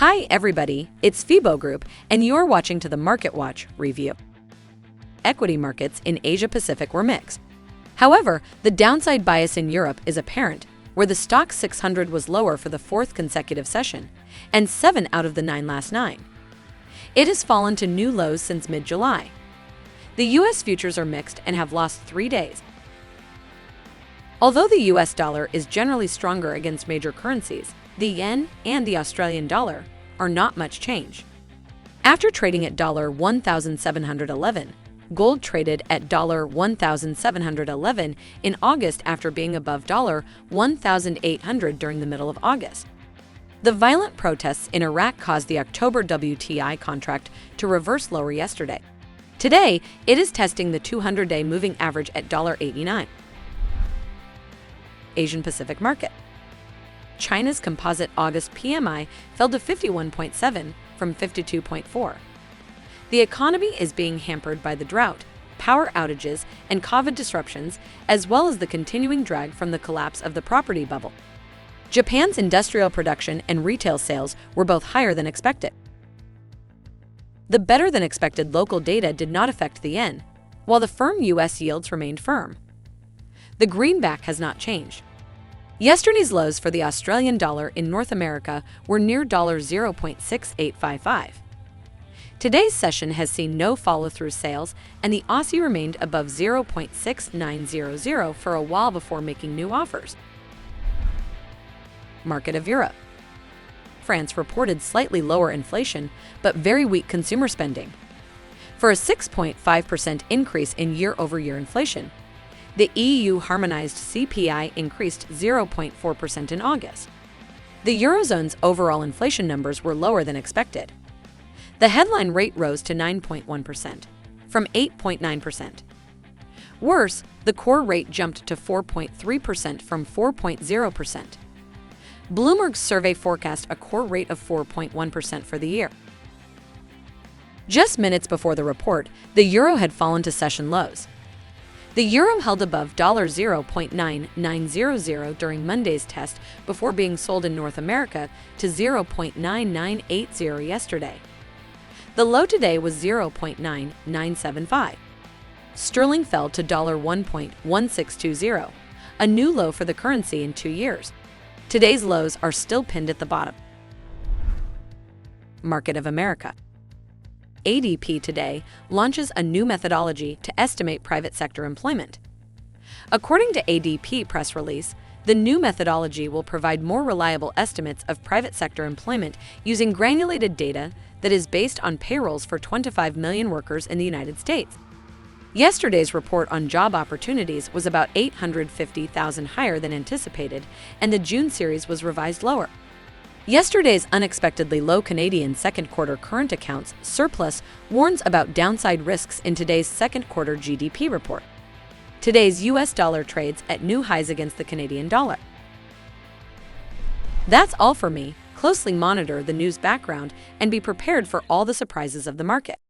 Hi everybody, it's FIBO Group and you're watching to the Market Watch review. Equity markets in Asia Pacific were mixed. However, the downside bias in Europe is apparent, where the Stoxx 600 was lower for the fourth consecutive session, and 7 out of the 9 last 9. It has fallen to new lows since mid-July. The US futures are mixed and have lost 3 days. Although the US dollar is generally stronger against major currencies, the yen and the Australian dollar are not much change. After trading at $1,711, gold traded at $1,711 in August after being above $1,800 during the middle of August. The violent protests in Iraq caused the October WTI contract to reverse lower yesterday. Today, it is testing the 200-day moving average at $89. Asian Pacific market. China's composite August PMI fell to 51.7 from 52.4. The economy is being hampered by the drought, power outages, and COVID disruptions, as well as the continuing drag from the collapse of the property bubble. Japan's industrial production and retail sales were both higher than expected. The better-than-expected local data did not affect the yen, while the firm U.S. yields remained firm. The greenback has not changed. Yesterday's lows for the Australian dollar in North America were near $0.6855. Today's session has seen no follow-through sales, and the Aussie remained above 0.6900 for a while before making new offers. Market of Europe. France reported slightly lower inflation, but very weak consumer spending. For a 6.5% increase in year-over-year inflation, the EU harmonized CPI increased 0.4% in August. The Eurozone's overall inflation numbers were lower than expected. The headline rate rose to 9.1%, from 8.9%. Worse, the core rate jumped to 4.3% from 4.0%. Bloomberg's survey forecast a core rate of 4.1% for the year. Just minutes before the report, the euro had fallen to session lows. The euro held above $0.9900 during Monday's test before being sold in North America to $0.9980 yesterday. The low today was $0.9975. Sterling fell to $1.1620, a new low for the currency in 2 years. Today's lows are still pinned at the bottom. Market of America. ADP today launches a new methodology to estimate private sector employment. According to ADP press release, the new methodology will provide more reliable estimates of private sector employment using granulated data that is based on payrolls for 25 million workers in the United States. Yesterday's report on job opportunities was about 850,000 higher than anticipated, and the June series was revised lower. Yesterday's unexpectedly low Canadian second quarter current accounts surplus warns about downside risks in today's second quarter GDP report. Today's US dollar trades at new highs against the Canadian dollar. That's all for me. Closely monitor the news background and be prepared for all the surprises of the market.